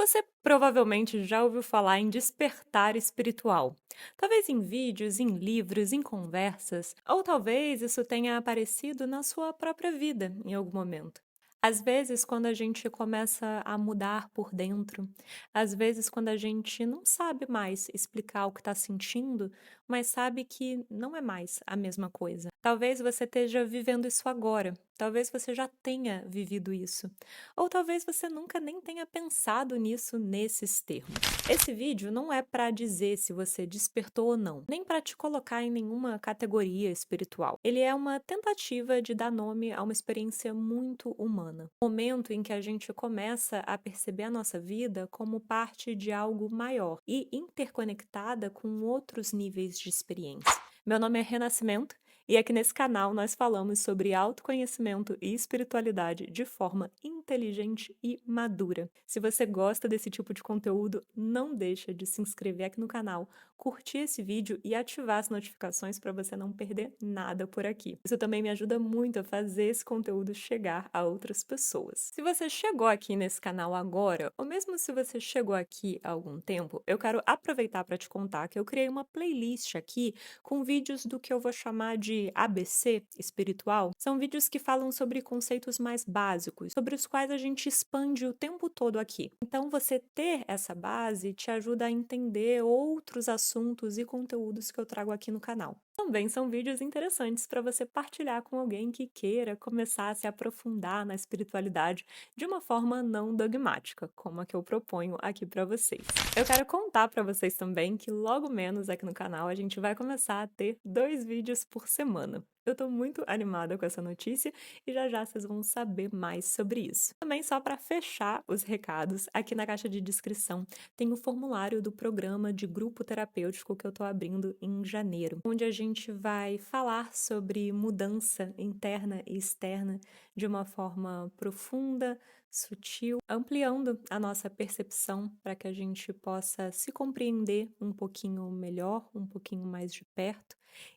Você provavelmente já ouviu falar em despertar espiritual. Talvez em vídeos, em livros, em conversas, ou talvez isso tenha aparecido na sua própria vida em algum momento. Às vezes, quando a gente começa a mudar por dentro, às vezes, quando a gente não sabe mais explicar o que está sentindo, mas sabe que não é mais a mesma coisa. Talvez você esteja vivendo isso agora, talvez você já tenha vivido isso. Ou talvez você nunca nem tenha pensado nisso nesses termos. Esse vídeo não é para dizer se você despertou ou não, nem para te colocar em nenhuma categoria espiritual. Ele é uma tentativa de dar nome a uma experiência muito humana. Momento em que a gente começa a perceber a nossa vida como parte de algo maior e interconectada com outros níveis de experiência. Meu nome é Renascimento e aqui nesse canal nós falamos sobre autoconhecimento e espiritualidade de forma inteligente e madura. Se você gosta desse tipo de conteúdo, não deixa de se inscrever aqui no canal, curtir esse vídeo e ativar as notificações para você não perder nada por aqui. Isso também me ajuda muito a fazer esse conteúdo chegar a outras pessoas. Se você chegou aqui nesse canal agora, ou mesmo se você chegou aqui há algum tempo, eu quero aproveitar para te contar que eu criei uma playlist aqui com vídeos do que eu vou chamar de ABC espiritual. São vídeos que falam sobre conceitos mais básicos, sobre os quais a gente expande o tempo todo aqui. Então, você ter essa base te ajuda a entender outros assuntos e conteúdos que eu trago aqui no canal. Também são vídeos interessantes para você partilhar com alguém que queira começar a se aprofundar na espiritualidade de uma forma não dogmática, como a que eu proponho aqui para vocês. Eu quero contar para vocês também que logo menos aqui no canal a gente vai começar a ter 2 vídeos por semana. Eu tô muito animada com essa notícia e já já vocês vão saber mais sobre isso. Também só para fechar os recados, aqui na caixa de descrição tem o formulário do programa de grupo terapêutico que eu tô abrindo em janeiro, onde a gente vai falar sobre mudança interna e externa de uma forma profunda, sutil, ampliando a nossa percepção para que a gente possa se compreender um pouquinho melhor, um pouquinho mais de perto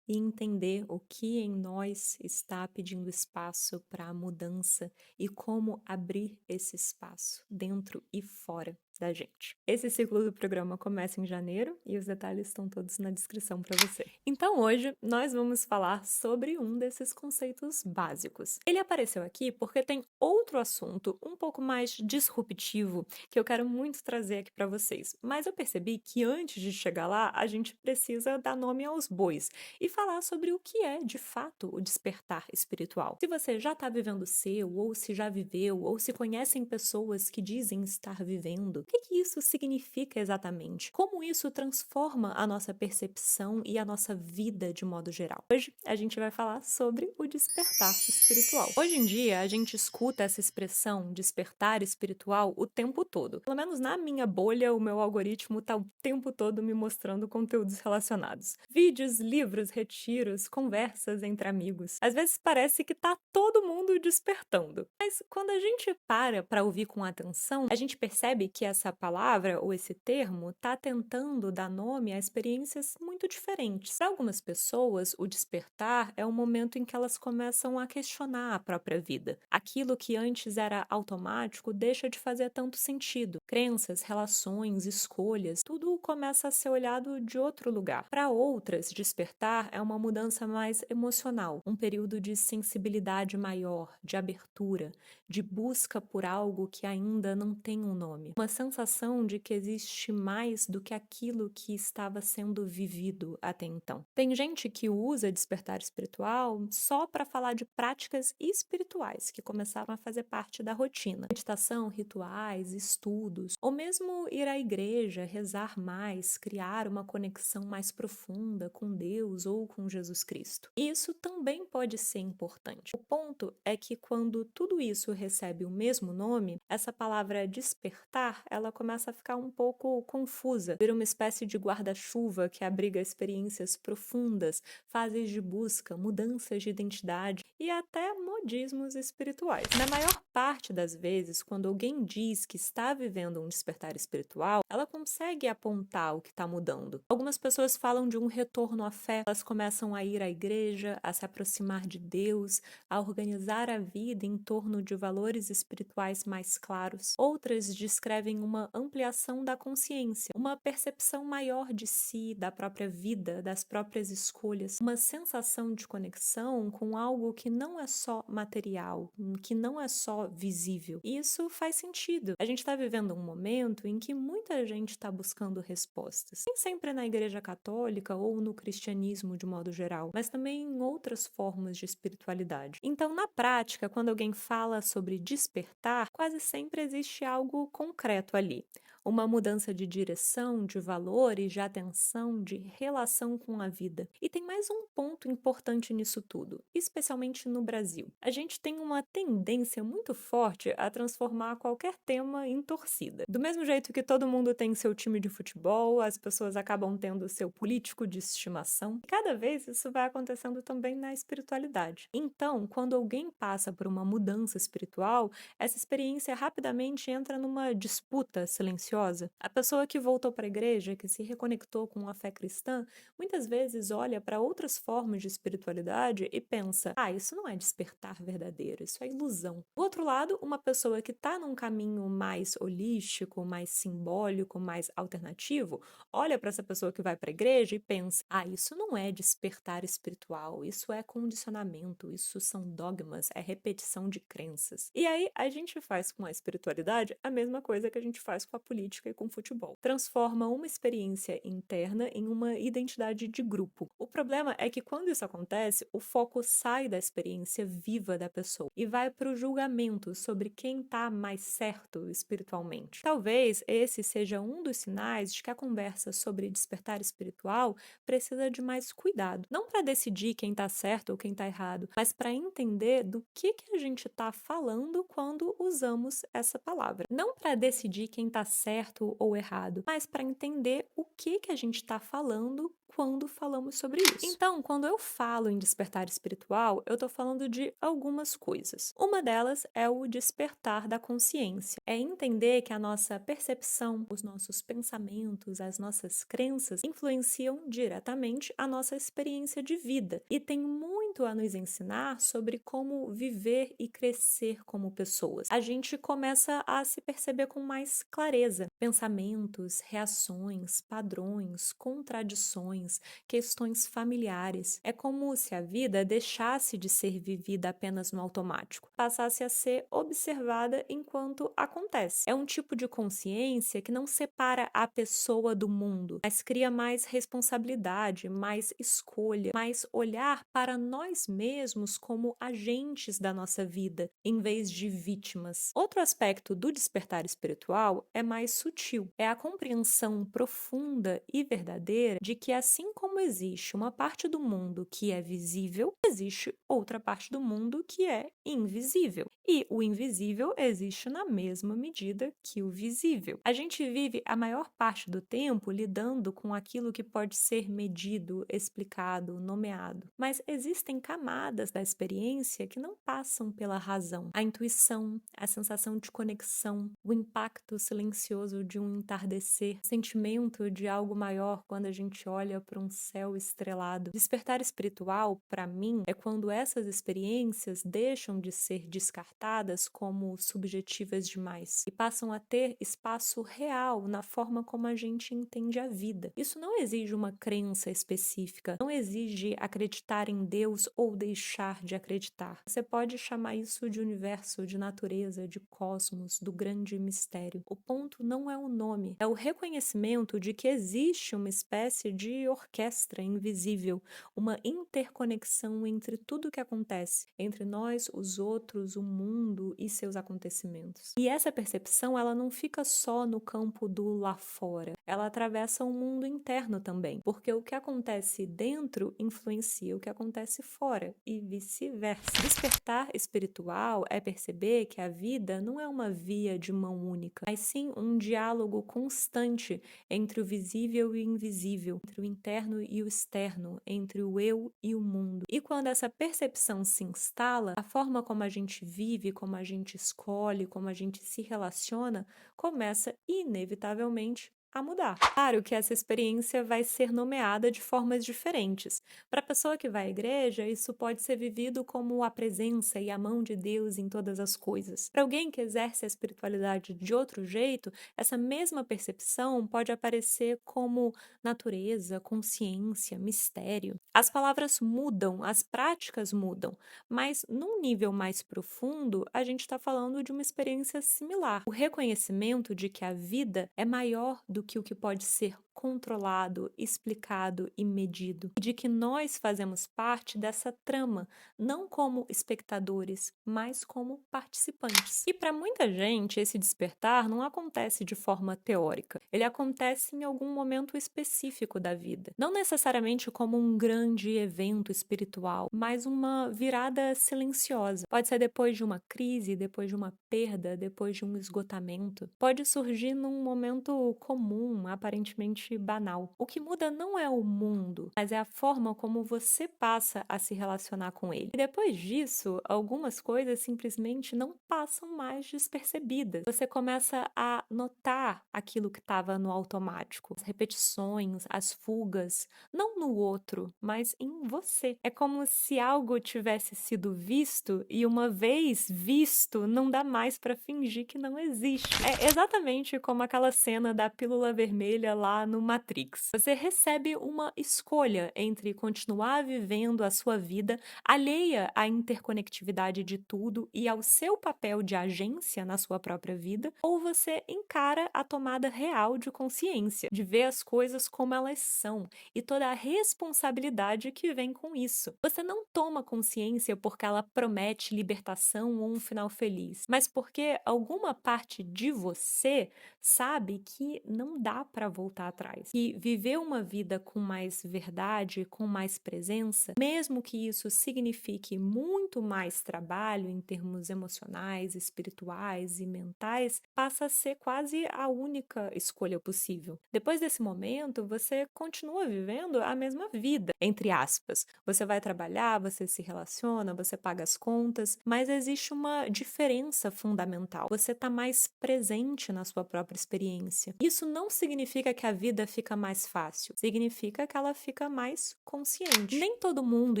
e entender o que em nós está pedindo espaço para a mudança e como abrir esse espaço dentro e fora da gente. Esse ciclo do programa começa em janeiro e os detalhes estão todos na descrição para você. Então hoje nós vamos falar sobre um desses conceitos básicos. Ele apareceu aqui porque tem outro assunto um pouco mais disruptivo que eu quero muito trazer aqui para vocês, mas eu percebi que antes de chegar lá a gente precisa dar nome aos bois e falar sobre o que é, de fato, o despertar espiritual. Se você já está vivendo o seu, ou se já viveu, ou se conhecem pessoas que dizem estar vivendo, o que isso significa exatamente? Como isso transforma a nossa percepção e a nossa vida de modo geral? Hoje a gente vai falar sobre o despertar espiritual. Hoje em dia a gente escuta essa expressão despertar espiritual o tempo todo. Pelo menos na minha bolha, o meu algoritmo está o tempo todo me mostrando conteúdos relacionados. Vídeos, livros, retiros, conversas entre amigos. Às vezes parece que tá todo mundo despertando. Mas quando a gente para ouvir com atenção, a gente percebe que essa palavra ou esse termo tá tentando dar nome a experiências muito diferentes. Para algumas pessoas, o despertar é o momento em que elas começam a questionar a própria vida. Aquilo que antes era automático deixa de fazer tanto sentido. Crenças, relações, escolhas, tudo começa a ser olhado de outro lugar. Para outras, despertar é uma mudança mais emocional, um período de sensibilidade maior, de abertura, de busca por algo que ainda não tem um nome. Uma sensação de que existe mais do que aquilo que estava sendo vivido até então. Tem gente que usa despertar espiritual só para falar de práticas espirituais que começaram a fazer parte da rotina. Meditação, rituais, estudos, ou mesmo ir à igreja, rezar mais, criar uma conexão mais profunda com Deus ou com Jesus Cristo. E isso também pode ser importante. O ponto é que quando tudo isso recebe o mesmo nome, essa palavra despertar, ela começa a ficar um pouco confusa, vira uma espécie de guarda-chuva que abriga experiências profundas, fases de busca, mudanças de identidade e até modismos espirituais. Na maior parte das vezes, quando alguém diz que está vivendo um despertar espiritual, ela consegue apontar o que está mudando. Algumas pessoas falam de um retorno à fé fé, elas começam a ir à igreja, a se aproximar de Deus, a organizar a vida em torno de valores espirituais mais claros. Outras descrevem uma ampliação da consciência, uma percepção maior de si, da própria vida, das próprias escolhas, uma sensação de conexão com algo que não é só material, que não é só visível. E isso faz sentido. A gente está vivendo um momento em que muita gente está buscando respostas. Nem sempre na Igreja Católica ou no cristianismo de modo geral, mas também em outras formas de espiritualidade. Então, na prática, quando alguém fala sobre despertar, quase sempre existe algo concreto ali. Uma mudança de direção, de valores, de atenção, de relação com a vida. E tem mais um ponto importante nisso tudo, especialmente no Brasil. A gente tem uma tendência muito forte a transformar qualquer tema em torcida. Do mesmo jeito que todo mundo tem seu time de futebol, as pessoas acabam tendo seu político de estimação. E cada vez isso vai acontecendo também na espiritualidade. Então, quando alguém passa por uma mudança espiritual, essa experiência rapidamente entra numa disputa silenciosa. A pessoa que voltou para a igreja, que se reconectou com a fé cristã, muitas vezes olha para outras formas de espiritualidade e pensa: ah, isso não é despertar verdadeiro, isso é ilusão. Do outro lado, uma pessoa que está num caminho mais holístico, mais simbólico, mais alternativo, olha para essa pessoa que vai para a igreja e pensa: ah, isso não é despertar espiritual, isso é condicionamento, isso são dogmas, é repetição de crenças. E aí a gente faz com a espiritualidade a mesma coisa que a gente faz com a política e com o futebol. Transforma uma experiência interna em uma identidade de grupo. O problema é que quando isso acontece, o foco sai da experiência viva da pessoa e vai para o julgamento sobre quem está mais certo espiritualmente. Talvez esse seja um dos sinais de que a conversa sobre despertar espiritual precisa de mais cuidado. Não para decidir quem está certo ou quem está errado, mas para entender do que a gente está falando quando usamos essa palavra. Não para decidir quem está certo ou errado, mas para entender o que a gente está falando quando falamos sobre isso. Então, quando eu falo em despertar espiritual, eu estou falando de algumas coisas. Uma delas é o despertar da consciência. É entender que a nossa percepção, os nossos pensamentos, as nossas crenças influenciam diretamente a nossa experiência de vida e tem muito a nos ensinar sobre como viver e crescer como pessoas. A gente começa a se perceber com mais clareza. Pensamentos, reações, padrões, contradições, questões familiares. É como se a vida deixasse de ser vivida apenas no automático, passasse a ser observada enquanto acontece. É um tipo de consciência que não separa a pessoa do mundo, mas cria mais responsabilidade, mais escolha, mais olhar para nós mesmos como agentes da nossa vida, em vez de vítimas. Outro aspecto do despertar espiritual é mais sutil. É a compreensão profunda e verdadeira de que assim como existe uma parte do mundo que é visível, existe outra parte do mundo que é invisível. E o invisível existe na mesma medida que o visível. A gente vive a maior parte do tempo lidando com aquilo que pode ser medido, explicado, nomeado. Mas existem camadas da experiência que não passam pela razão. A intuição, a sensação de conexão, o impacto silencioso de um entardecer, o sentimento de algo maior quando a gente olha para um céu estrelado. Despertar espiritual, para mim, é quando essas experiências deixam de ser descartadas como subjetivas demais e passam a ter espaço real na forma como a gente entende a vida. Isso não exige uma crença específica, não exige acreditar em Deus ou deixar de acreditar. Você pode chamar isso de universo, de natureza, de cosmos, do grande mistério. O ponto não é o nome, é o reconhecimento de que existe uma espécie de orquestra invisível, uma interconexão entre tudo o que acontece, entre nós, os outros, o mundo e seus acontecimentos. E essa percepção, ela não fica só no campo do lá fora, ela atravessa o mundo interno também, porque o que acontece dentro influencia o que acontece fora e vice-versa. Despertar espiritual é perceber que a vida não é uma via de mão única, mas sim um diálogo constante entre o visível e o invisível, entre o interno e o externo, entre o eu e o mundo. E quando essa percepção se instala, a forma como a gente vive, como a gente escolhe, como a gente se relaciona, começa inevitavelmente a mudar. Claro que essa experiência vai ser nomeada de formas diferentes. Para a pessoa que vai à igreja, isso pode ser vivido como a presença e a mão de Deus em todas as coisas. Para alguém que exerce a espiritualidade de outro jeito, essa mesma percepção pode aparecer como natureza, consciência, mistério. As palavras mudam, as práticas mudam, mas num nível mais profundo, a gente está falando de uma experiência similar. O reconhecimento de que a vida é maior do que o que pode ser controlado, explicado e medido, e de que nós fazemos parte dessa trama, não como espectadores, mas como participantes. E para muita gente, esse despertar não acontece de forma teórica, ele acontece em algum momento específico da vida, não necessariamente como um grande evento espiritual, mas uma virada silenciosa. Pode ser depois de uma crise, depois de uma perda, depois de um esgotamento. Pode surgir num momento comum, aparentemente banal. O que muda não é o mundo, mas é a forma como você passa a se relacionar com ele. E depois disso, algumas coisas simplesmente não passam mais despercebidas. Você começa a notar aquilo que estava no automático, as repetições, as fugas, não no outro, mas em você. É como se algo tivesse sido visto e uma vez visto, não dá mais para fingir que não existe. É exatamente como aquela cena da pílula vermelha lá no Matrix. Você recebe uma escolha entre continuar vivendo a sua vida alheia à interconectividade de tudo e ao seu papel de agência na sua própria vida, ou você encara a tomada real de consciência, de ver as coisas como elas são e toda a responsabilidade que vem com isso. Você não toma consciência porque ela promete libertação ou um final feliz, mas porque alguma parte de você sabe que não dá para voltar atrás. E viver uma vida com mais verdade, com mais presença, mesmo que isso signifique muito mais trabalho em termos emocionais, espirituais e mentais, passa a ser quase a única escolha possível. Depois desse momento, você continua vivendo a mesma vida, entre aspas. Você vai trabalhar, você se relaciona, você paga as contas, mas existe uma diferença fundamental. Você está mais presente na sua própria experiência. Isso não significa que a vida fica mais fácil, significa que ela fica mais consciente. Nem todo mundo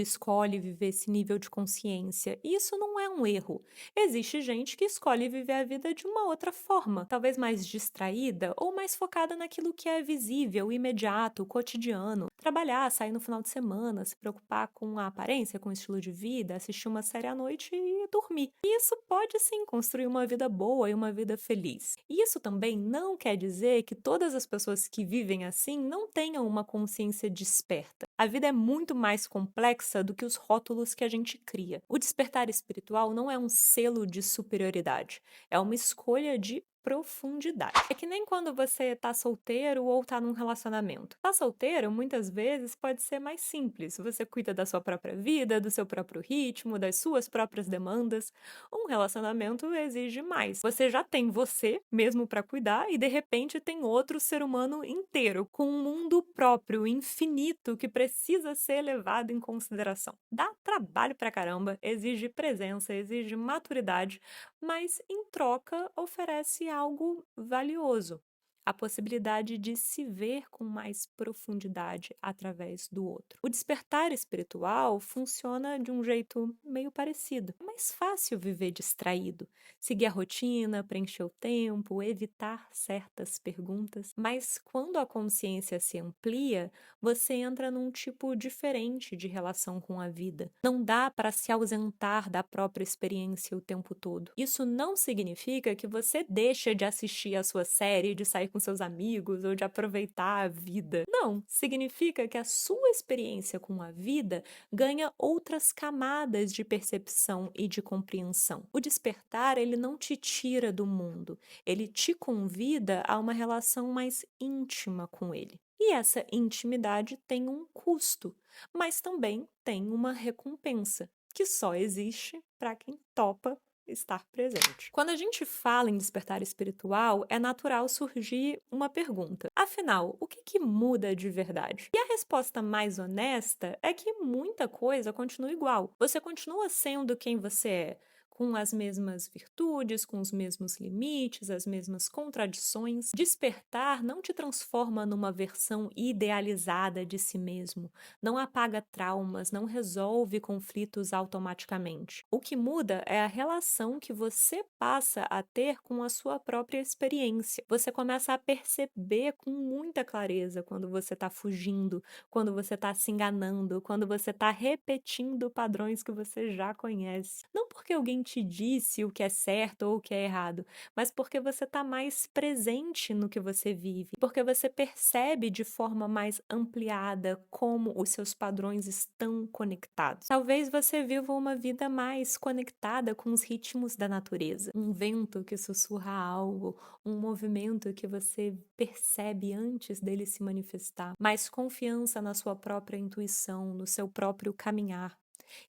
escolhe viver esse nível de consciência, e isso não é um erro. Existe gente que escolhe viver a vida de uma outra forma, talvez mais distraída ou mais focada naquilo que é visível, imediato, cotidiano. Trabalhar, sair no final de semana, se preocupar com a aparência, com o estilo de vida, assistir uma série à noite e dormir. E isso pode sim construir uma vida boa e uma vida feliz. E isso também não quer dizer que todas as pessoas que vivem assim não tenham uma consciência desperta. A vida é muito mais complexa do que os rótulos que a gente cria. O despertar espiritual não é um selo de superioridade, é uma escolha de profundidade. É que nem quando você tá solteiro ou tá num relacionamento. Tá solteiro, muitas vezes, pode ser mais simples. Você cuida da sua própria vida, do seu próprio ritmo, das suas próprias demandas. Um relacionamento exige mais. Você já tem você mesmo para cuidar e de repente tem outro ser humano inteiro, com um mundo próprio, infinito, que precisa ser levado em consideração. Dá trabalho pra caramba, exige presença, exige maturidade, mas em troca oferece algo valioso. A possibilidade de se ver com mais profundidade através do outro. O despertar espiritual funciona de um jeito meio parecido. É mais fácil viver distraído, seguir a rotina, preencher o tempo, evitar certas perguntas. Mas quando a consciência se amplia, você entra num tipo diferente de relação com a vida. Não dá para se ausentar da própria experiência o tempo todo. Isso não significa que você deixa de assistir a sua série, de sair com seus amigos ou de aproveitar a vida. Não, significa que a sua experiência com a vida ganha outras camadas de percepção e de compreensão. O despertar, ele não te tira do mundo, ele te convida a uma relação mais íntima com ele. E essa intimidade tem um custo, mas também tem uma recompensa, que só existe para quem topa estar presente. Quando a gente fala em despertar espiritual, é natural surgir uma pergunta. Afinal, o que muda de verdade? E a resposta mais honesta é que muita coisa continua igual. Você continua sendo quem você é. com as mesmas virtudes, com os mesmos limites, as mesmas contradições. Despertar não te transforma numa versão idealizada de si mesmo, não apaga traumas, não resolve conflitos automaticamente. O que muda é a relação que você passa a ter com a sua própria experiência. Você começa a perceber com muita clareza quando você está fugindo, quando você está se enganando, quando você está repetindo padrões que você já conhece. Não porque alguém te disse o que é certo ou o que é errado, mas porque você está mais presente no que você vive, porque você percebe de forma mais ampliada como os seus padrões estão conectados. Talvez você viva uma vida mais conectada com os ritmos da natureza, um vento que sussurra algo, um movimento que você percebe antes dele se manifestar, mais confiança na sua própria intuição, no seu próprio caminhar.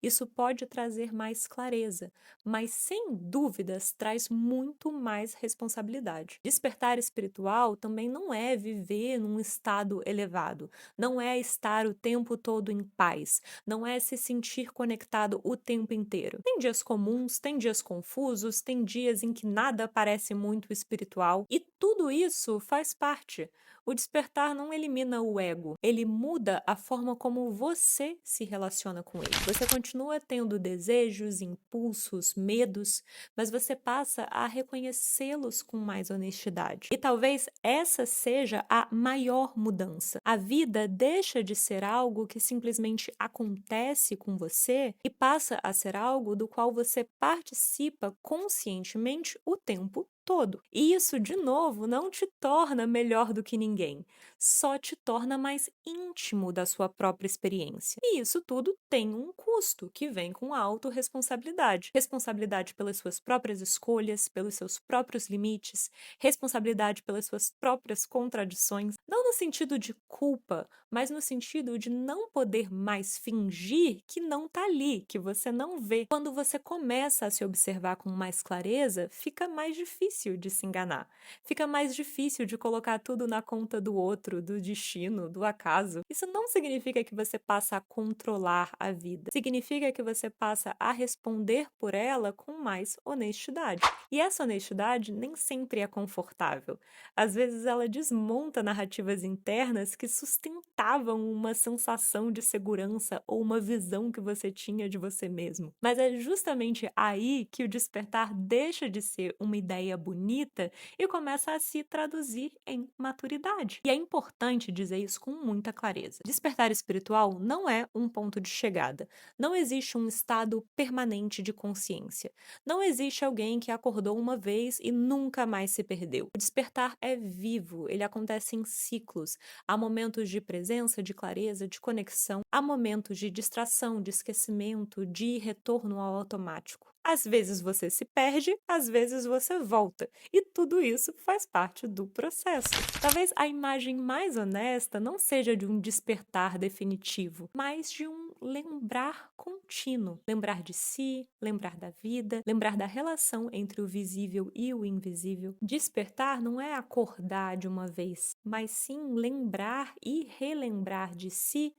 Isso pode trazer mais clareza, mas sem dúvidas traz muito mais responsabilidade. Despertar espiritual também não é viver num estado elevado, não é estar o tempo todo em paz, não é se sentir conectado o tempo inteiro. Tem dias comuns, tem dias confusos, tem dias em que nada parece muito espiritual e tudo isso faz parte. O despertar não elimina o ego, ele muda a forma como você se relaciona com ele. Você continua tendo desejos, impulsos, medos, mas você passa a reconhecê-los com mais honestidade. E talvez essa seja a maior mudança. A vida deixa de ser algo que simplesmente acontece com você e passa a ser algo do qual você participa conscientemente o tempo todo. E isso, de novo, não te torna melhor do que ninguém, só te torna mais íntimo da sua própria experiência. E isso tudo tem um custo que vem com a autorresponsabilidade. Responsabilidade pelas suas próprias escolhas, pelos seus próprios limites, responsabilidade pelas suas próprias contradições, não no sentido de culpa, mas no sentido de não poder mais fingir que não tá ali, que você não vê. Quando você começa a se observar com mais clareza, fica mais difícil de se enganar. Fica mais difícil de colocar tudo na conta do outro, do destino, do acaso. Isso não significa que você passa a controlar a vida. Significa que você passa a responder por ela com mais honestidade. E essa honestidade nem sempre é confortável. Às vezes ela desmonta narrativas internas que sustentavam uma sensação de segurança ou uma visão que você tinha de você mesmo. Mas é justamente aí que o despertar deixa de ser uma ideia bonita e começa a se traduzir em maturidade. E é importante dizer isso com muita clareza. Despertar espiritual não é um ponto de chegada. Não existe um estado permanente de consciência. Não existe alguém que acordou uma vez e nunca mais se perdeu. O despertar é vivo, ele acontece em ciclos. Há momentos de presença, de clareza, de conexão. Há momentos de distração, de esquecimento, de retorno ao automático. Às vezes você se perde, às vezes você volta. E tudo isso faz parte do processo. Talvez a imagem mais honesta não seja de um despertar definitivo, mas de um lembrar contínuo. Lembrar de si, lembrar da vida, lembrar da relação entre o visível e o invisível. Despertar não é acordar de uma vez, mas sim lembrar e relembrar de si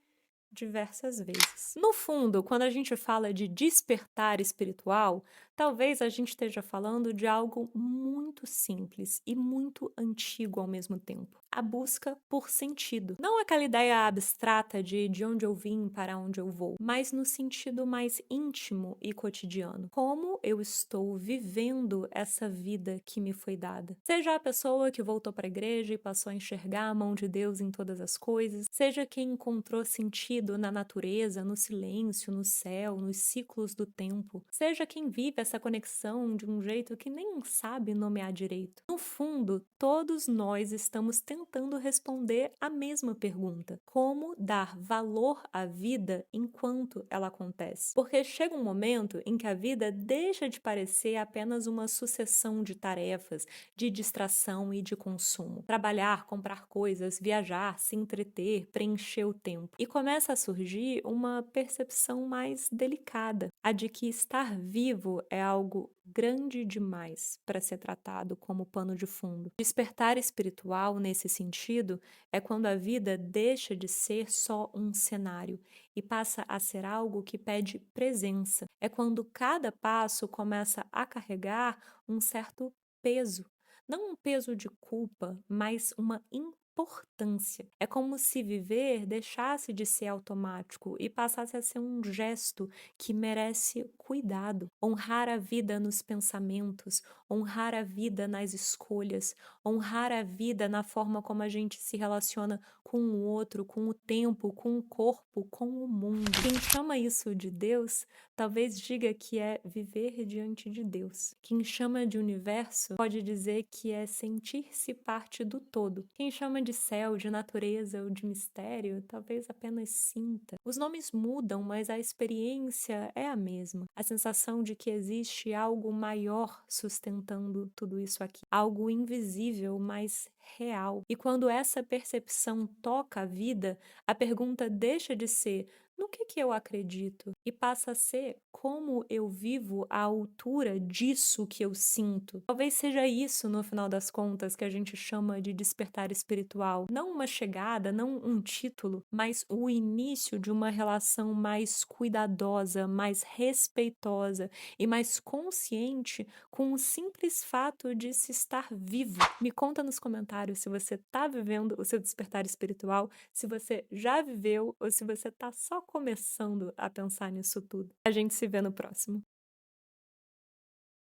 diversas vezes. No fundo, quando a gente fala de despertar espiritual, talvez a gente esteja falando de algo muito simples e muito antigo ao mesmo tempo. A busca por sentido. Não aquela ideia abstrata de onde eu vim, para onde eu vou, mas no sentido mais íntimo e cotidiano. Como eu estou vivendo essa vida que me foi dada. Seja a pessoa que voltou para a igreja e passou a enxergar a mão de Deus em todas as coisas, seja quem encontrou sentido na natureza, no silêncio, no céu, nos ciclos do tempo, seja quem vive essa conexão de um jeito que nem sabe nomear direito. No fundo, todos nós estamos tentando responder a mesma pergunta: como dar valor à vida enquanto ela acontece? Porque chega um momento em que a vida deixa de parecer apenas uma sucessão de tarefas, de distração e de consumo. Trabalhar, comprar coisas, viajar, se entreter, preencher o tempo. E começa a surgir uma percepção mais delicada, a de que estar vivo é é algo grande demais para ser tratado como pano de fundo. Despertar espiritual, nesse sentido, é quando a vida deixa de ser só um cenário e passa a ser algo que pede presença. É quando cada passo começa a carregar um certo peso. Não um peso de culpa, mas uma importância. É como se viver deixasse de ser automático e passasse a ser um gesto que merece cuidado. Honrar a vida nos pensamentos, honrar a vida nas escolhas, honrar a vida na forma como a gente se relaciona com o outro, com o tempo, com o corpo, com o mundo. Quem chama isso de Deus, talvez diga que é viver diante de Deus. Quem chama de universo pode dizer que é sentir-se parte do todo. Quem chama de céu, de natureza ou de mistério, talvez apenas sinta. Os nomes mudam, mas a experiência é a mesma. A sensação de que existe algo maior sustentando tudo isso aqui. Algo invisível, mas real. E quando essa percepção toca a vida, a pergunta deixa de ser no que eu acredito e passa a ser como eu vivo à altura disso que eu sinto. Talvez seja isso, no final das contas, que a gente chama de despertar espiritual. Não uma chegada, não um título, mas o início de uma relação mais cuidadosa, mais respeitosa e mais consciente com o simples fato de se estar vivo. Me conta nos comentários se você está vivendo o seu despertar espiritual, se você já viveu ou se você está só começando a pensar nisso tudo. A gente se vê no próximo.